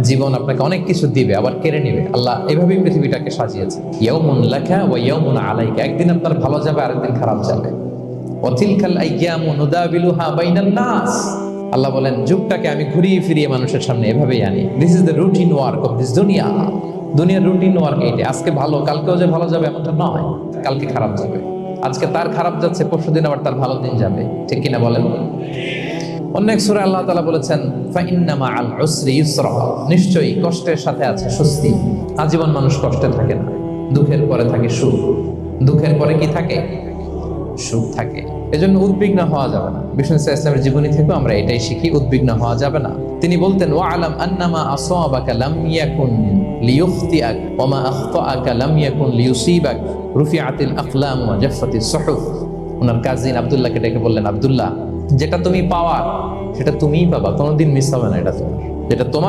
জীবন আপনাকে অনেক কিছু দিবে, আবার কেড়ে নিবে। আল্লাহ এভাবেই পৃথিবীটাকে সাজিয়েছে। ইয়াউমুন লাকা ওয়া ইয়াউমুন আলাইকা, একদিন আপনার ভালো যাবে, আরেকদিন খারাপ যাবে। ওয়া তিলকাল আইয়ামু নুদাবিলুহা বাইনান নাস, আল্লাহ বলেন যুগটাকে আমি ঘুরিয়ে ফিরিয়ে মানুষের সামনে এভাবেই আনি। This is the routine work of this দুনিয়া। দুনিয়ার রুটিন ওয়ার্ক এইটা। আজকে ভালো, কালকেও যে ভালো যাবে এমনটা নয়, কালকে খারাপ যাবে। আজকে তার খারাপ যাচ্ছে, পরশুদিন আবার তার ভালো দিন যাবে, ঠিক কিনা বলেন? অন্য এক সূরায় আল্লাহ তাআলা বলেছেন ফাইন্না মাআল উসরি ইউসরা, নিশ্চয়ই কষ্টের সাথে আছে স্বস্তি। আজীবন মানুষ কষ্টে থাকে না, দুঃখের পরে থাকে সুখ, দুঃখের পরে কি থাকে? সুখ থাকে। এজন্য উদ্বিগ্ন হওয়া যাবে না। বিষ্ণু ইসলামের জীবনী থেকে আমরা এটাই শিখি, উদ্বিগ্ন হওয়া যাবে না। তিনি বলতেন ওয়ালাম আন্নামা আসাবাকা লাম ইয়াকুন লিয়ুখতিআক ওয়া মা আখতাআকা লাম ইয়াকুন লিয়ুসিবাক রুফিআতিল আকলাম ওয়া জাফফাতিস সুহুফ। ওনার কাজিন আব্দুল্লাহকে ডেকে বললেন, আব্দুল্লাহ, যেটা তুমি পাওয়ার সেটা তুমিই পাবা, কোনোদিন মিস হবে না। এটা তোমার, যেটা তোমার